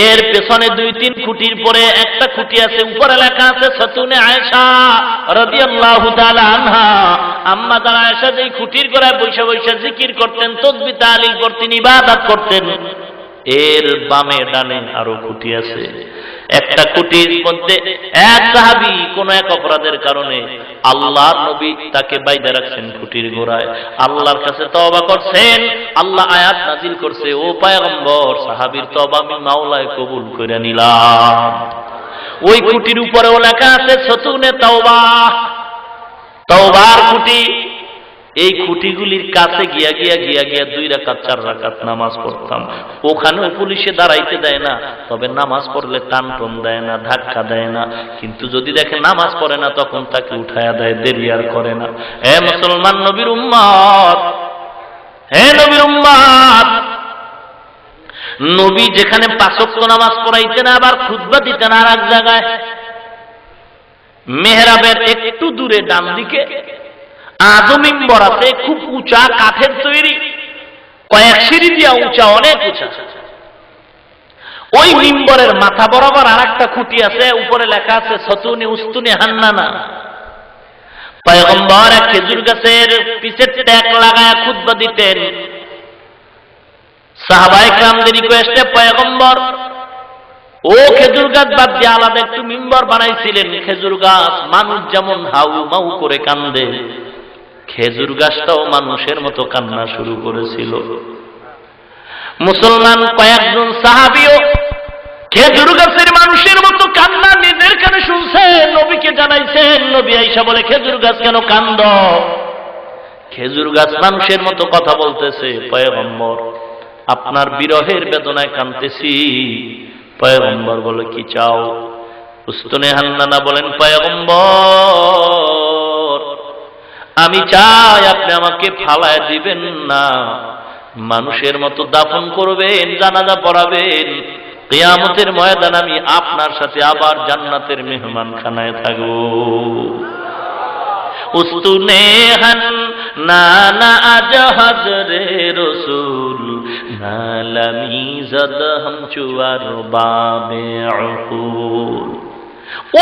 এর পেছনে 2-3 খুঁটির পরে একটা খুঁটি আছে, উপরে লেখা আছে সতুনে আয়েশা রাদিয়াল্লাহু তাআলা আনহা। আম্মা জান আয়েশা যেই খুঁটির গোড়ায় বসে বসে জিকির করতেন, তাসবিহ তাহলিল করতেন, ইবাদত করতেন, এর বামে ডানে আরো খুঁটি আছে। একটা খুঁটির মধ্যে এক সাহাবী কোন এক অপরাধের কারণে আল্লাহর নবী তাকে বাইধা রাখছেন খুঁটির গোড়ায়, আল্লাহর কাছে তওবা করছেন। আল্লাহ আয়াত নাজিল করছে, ও পয়গম্বর, সাহাবীর তওবা আমি মাওলায় কবুল করে নিলাম। ওই খুঁটির উপরেও লেখা আছে সতুনে তাওবা, তাওবার খুঁটি। এই খুঁটিগুলির কাছে গিয়া 2 রাকাত 4 রাকাত নামাজ পড়তাম। ওখানেও পুলিশে দাঁড়াইতে দেয় না, তবে নামাজ পড়লে টান দেয় না, ধাক্কা দেয় না। কিন্তু যদি দেখে নামাজ পড়ে না, তখন তাকে উঠায়া দেয়, দেরি আর করে না। হে মুসলমান নবীর উম্মত, হে নবীর উম্মত, নবী যেখানে 5 ওয়াক্ত নামাজ পড়াইতেন, আবার খুতবা দিতেন আর এক জায়গায়। মেহরাবের একটু দূরে ডান দিকে আজও মিম্বর আছে, খুব উঁচা, কাঠের তৈরি, কয়েক সিঁড়ি দিয়া উঁচা, অনেক উঁচা। ওই মিম্বরের মাথা বরাবর আর একটা খুঁটি আছে, উপরে লেখা আছে সতুনে উস্তুনে হান্নানা। পয়গম্বর এক খেজুর গাছের পিছে ট্যাক লাগায় খুতবা দিতেন। সাহাবায়ে কেরামদের রিকোয়েস্টে পয়গম্বর ও খেজুর গাছ বাদ দিয়ে আলাদা একটু মিম্বর বানাইছিলেন। খেজুর গাছ মানুষ যেমন হাউ মাউ করে কান্দে, খেজুর গাছটাও মানুষের মতো কান্না শুরু করেছিল। মুসলমান কয়েকজন সাহাবীও খেজুর গাছের মানুষের মতো কান্না নিজের কানে শুনছেন, নবীকে জানাইছেন। নবী আয়েশা বলে, খেজুর গাছ কেন কান্দ? খেজুর গাছ মানুষের মতো কথা বলতেছে, পয়গম্বর আপনার বিরহের বেদনায় কাঁদতেছি। পয়গম্বর বলে, কি চাও? উস্তুনে হান্নানা বলেন, পয়গম্বর আমি চাই আপনি আমাকে ফালায় দিবেন না, মানুষের মতো দাফন করবেন, জানাজা পড়াবেন, কিয়ামতের ময়দানে আমি আপনার সাথে আবার জান্নাতের মেহমানখানায় থাকব। উস্তুনে হান্নানা আজ হজরে রসুল নালামি জদ হাম চুয়ার বাবে উকুল।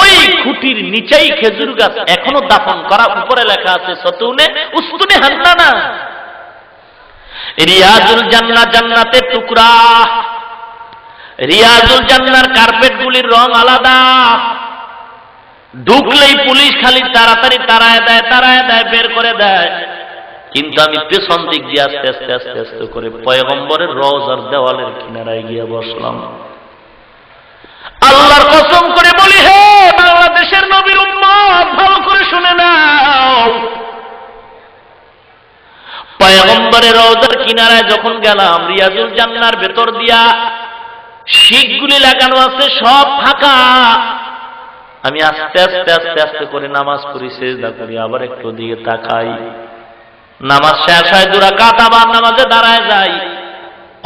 ওই খুঁটির নিচেই খেজুর গাছ এখনো দাফন করা, উপরে লেখা আছে সতুনে উস্তুনে হান্নানা। রিয়াজুল জান্নাহ, জান্নাতের টুকরা। রিয়াজুল জান্নার কার্পেট গুলির রং আলাদা। ঢুকলেই পুলিশ খালি তাড়াতাড়ি তাড়ায় দেয়, বের করে দেয়। কিন্তু আমি পেছন দিক দিয়ে আস্তে আস্তে করে পয়গম্বরের রওজার দেওয়ালের কিনারায় গিয়ে বসলাম। আল্লাহর কসম করে বলি, হে বাংলাদেশের নবীর উম্মত, ভালো করে শুনে নাও। পয়গম্বরের রওজার কিনারায় যখন গেলাম, রিয়াজুল জান্নার ভেতর দিয়া শিখগুলি লাগানো আছে, সব ফাঁকা। আমি আস্তে আস্তে করে নামাজ পড়ি, সিজদা করি, আবার একটু দিকে তাকাই। নামাজ শেষ হয় 2 রাকাত, আবার নামাজে দাঁড়ায় যাই।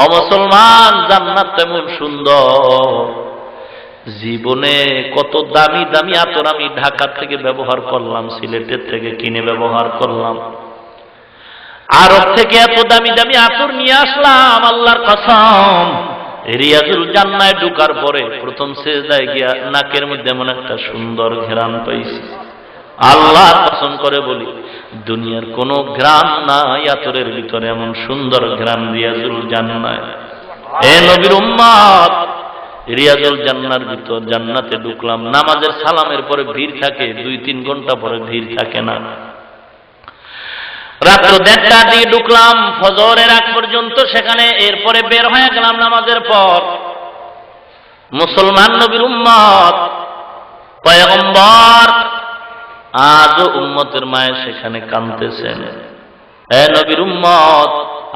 ও মুসলমান, জান্নাত তেমন সুন্দর। জীবনে কত দামি দামি আতর আমি ঢাকা থেকে ব্যবহার করলাম, সিলেটের থেকে কিনে ব্যবহার করলাম, আরব থেকে এত দামি দামি আতর নিয়ে আসলাম। আল্লাহর কসম, রিয়াজুল জান্নায় ঢোকার পরে প্রথম সিজদায় গিয়া নাকের মধ্যে এমন একটা সুন্দর ঘ্রাণ পাইছি। আল্লাহর কসম করে বলি, দুনিয়ার কোন ঘ্রাণ নাই আতরের ভিতরে এমন সুন্দর ঘ্রাণ রিয়াজুল জান্নায়। এ নবীর উম্মত, রিয়াজুল জান্নার ভিতর জান্নাতে ঢুকলাম। নামাজের সালামের পরে ভিড় থাকে, 2-3 ঘন্টা পরে ভিড় থাকে না। রাত্র 1:30টা দিয়ে ঢুকলাম, ফজরের আগ পর্যন্ত সেখানে। এরপরে বের হয়ে গেলাম নামাজের পর। মুসলমান নবীর উম্মত, পয়গম্বর আজও উম্মতের মায়ের সেখানে কাঁদতেছেন। হে নবীর উম্মত,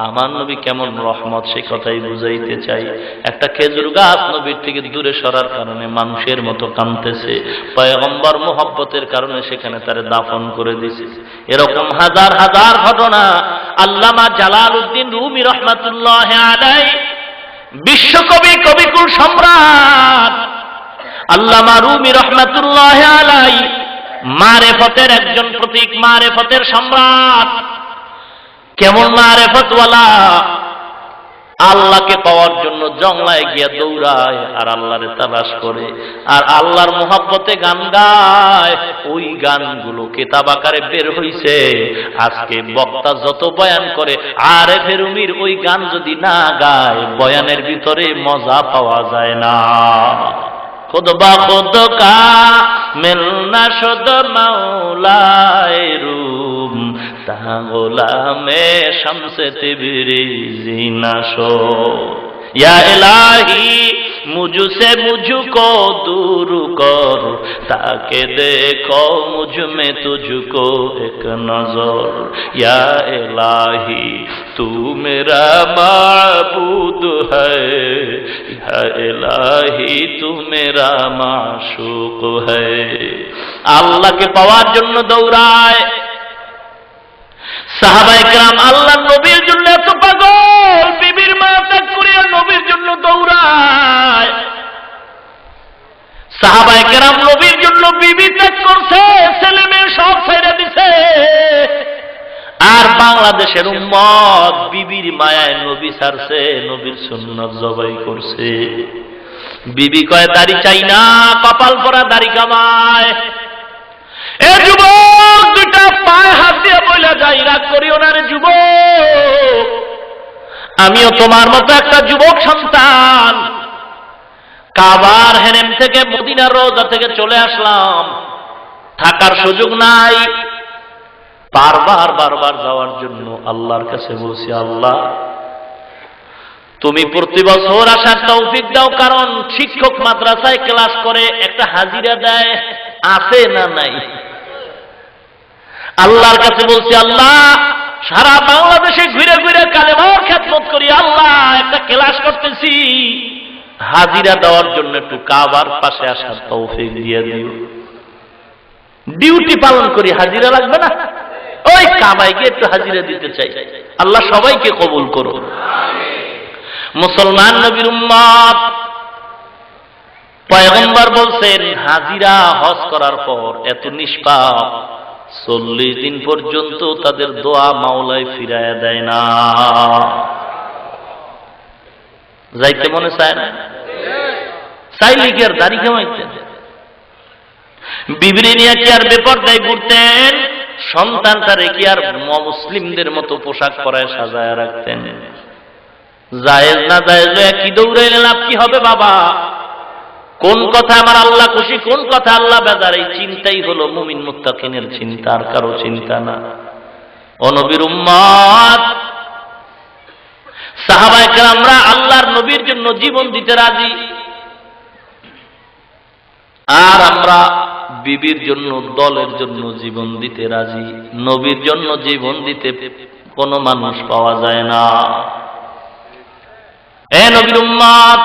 আমার নবী কেমন রহমত, সে কথাই বুঝাইতে চাই। একটা খেজুর গাছ নবীর থেকে দূরে সরার কারণে মানুষের মতো কাঁদতেছে, পয়গম্বর মোহব্বতের কারণে সেখানে তারে দাফন করে দিছে। এরকম হাজার হাজার ঘটনা। আল্লামা জালালউদ্দিন রুমি রহমাতুল্লাহ আলাইহি, বিশ্বকবি, কবিকুল সম্রাট আল্লামা রুমি রহমাতুল্লাহ আলাইহি, মারেফতের একজন প্রতীক, মারেফতের সম্রাট। কেমন মারেফতওয়ালা! আল্লাহকে পাওয়ার জন্য জংলায় গিয়া দৌড়ায় আর আল্লাহরে তালাশ করে, আর আল্লাহর মোহাব্বতে গান গায়। ওই গানগুলো কিতাব আকারে বের হইছে। আজকে বক্তা যত বয়ান করে, আরেফে রুমির ওই গান যদি না গায়, বয়ানের ভিতরে মজা পাওয়া যায় না। খুদ বা খুদ কা মিলনা শুদ মাওলায়ে রুম, তা গোলামে শামসে তিবরিজি না শো। या इलाही मुझसे मुझको दूर कर, ताके देखो मुझ में तुझको एक नजर। या इलाही तू मेरा माबूद है, या इलाही तू मेरा माशूक है। আল্লাহ কে পাওয়ার জন্য দৌড়ায়। সাহাবায়ে কেরাম আল্লাহর নবীর জন্য এত পাগল, বিবির মা ত্যাগ করে নবীর জন্য দৌড়ায়। সাহাবায়ে কেরাম নবীর জন্য বিবি ত্যাগ করছে, ছেলে মেয়ে সব ছেড়ে দিছে। আর বাংলাদেশের উম্মত বিবির মায়ায় নবী ছাড়ছে, নবীর সুন্নাত জবাই করছে। বিবি কয় দাড়ি চাই না, কপাল পরা দাড়ি কামায়। এ যুবক দুটা পায়ে হাত দিয়ে বলে যাই, রাগ করিও না রে যুবক, আমিও তোমার মতো একটা যুবক সন্তান। কাবার হেরেম থেকে মদিনার রওজা থেকে চলে আসলাম, থাকার সুযোগ নাই। বারবার বারবার যাওয়ার জন্য আল্লাহর কাছে বলছি, আল্লাহ তুমি প্রতি বছর আসার তৌফিক দাও, কারণ শিক্ষক মাদ্রাসায় ক্লাস করে একটা হাজিরা দেয়, আছে না নাই? আল্লাহর কাছে বলছি, আল্লাহ সারা বাংলাদেশে ঘুরে ঘুরে কালেমার খেদমত করি, আল্লাহ একটা ক্লাস করতেছি, হাজিরা দেওয়ার জন্য একটু কাবার পাশে আসার তৌফিক দিয়ে দিও। ডিউটি পালন করি, হাজিরা লাগবে না? ওই কাবায় গিয়ে একটু হাজিরা দিতে চাই। আল্লাহ সবাইকে কবুল করো। মুসলমান নবীর উম্মত, পয়গম্বর বলছেন হাজিরা হজ করার পর এত নিষ্পাপ, 40 দিন পর্যন্ত তাদের দোয়া মাওলায় ফিরায়া দেয় না। যাইতে মনে চায় না? চাইলে কি আর দাড়ি কামাইতেন? বিবি নিয়ে কি আর বেপরদায় ঘুরতেন? সন্তানটারে কি আর মুসলিমদের মতো পোশাক পরায় সাজায় রাখতেন? জায়েজ না জায়েজ কি দৌড়াইলে লাভ কি হবে বাবা? কোন কথা আমার আল্লাহ খুশি, কোন কথা আল্লাহ বেজার, এই চিন্তাই হলো মুমিন মুত্তাকিনের চিন্তা, আর কারো চিন্তা না। ও নবীর উম্মত, সাহাবায়ে কেরামরা আল্লাহর নবীর জন্য জীবন দিতে রাজি, আর আমরা বিবির জন্য, দলের জন্য জীবন দিতে রাজি। নবীর জন্য জীবন দিতে কোনো মানুষ পাওয়া যায় না। এ নবীর উম্মত,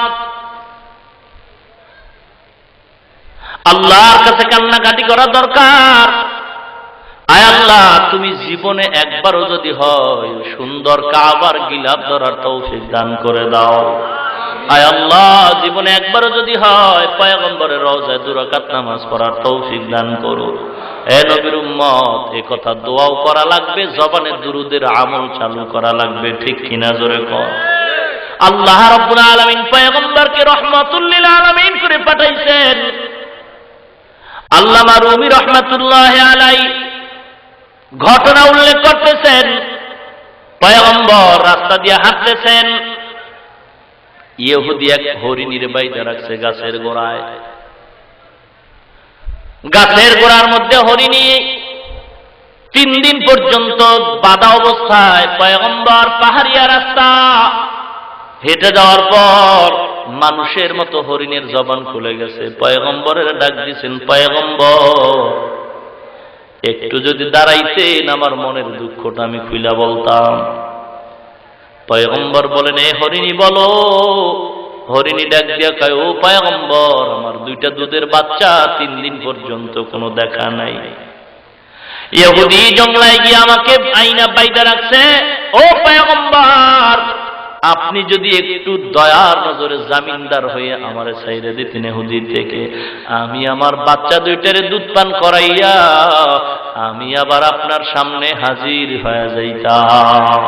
আল্লাহর কাছে কান্নাকাটি করা দরকার। আয় আল্লাহ, তুমি জীবনে একবারও যদি হয় সুন্দর কাবার গিলাফ ধরার তৌফিক দান করে দাও। আয় আল্লাহ, জীবনে একবারও যদি হয় পয়গম্বরের রওজায় 2 রাকাত নামাজ পড়ার তৌফিক দান করো। এ নবীর উম্মত, এই কথা দোয়াও করা লাগবে, জবানে দুরুদের আমল চালু করা লাগবে, ঠিক কিনা জোরে কর। আল্লাহ রাব্বুল আলামিন পয়গম্বরকে রাহমাতুল লিল আলামিন করে পাঠাইছেন। আল্লামা রুমি রহমাতুল্লাহ আলাইহি ঘটনা উল্লেখ করতেছেন, পয়গম্বর রাস্তা দিয়ে হাঁটতেছেন, ইহুদি এক হরিণীর বাইধা রাখছে গাছের গোড়ায়। গাছের গোড়ার মধ্যে হরিণী 3 দিন পর্যন্ত বাঁধা অবস্থায়। পয়গম্বর পাহাড়িয়া রাস্তা হেঁটে যাওয়ার পর মানুষের মতো হরিণের জবান খুলে গেছে। পয়গম্বরের ডাক দিয়েছেন, পয়গম্বর একটু যদি দাঁড়াইতেন আমার মনের দুঃখটা আমি খুইলা বলতাম। পয়গম্বর বলেন, এ হরিণী বলো। হরিণী ডাক দিয়া কয়, ও পয়গম্বর, আমার 2টা দুধের বাচ্চা 3 দিন পর্যন্ত কোনো দেখা নাই। ইহুদি জঙ্গলায় গিয়ে আমাকে আইনা বাইদা রাখছে। ও পয়গম্বর, আপনি যদি একটু দয়ার নজরে জামিনদার হয়ে আমারে ছাইরে দিতেন ইহুদি থেকে, আমি আমার বাচ্চা 2টারে দুধ পান করাইয়া আমি আবার আপনার সামনে হাজির হয়ে যাইতাম।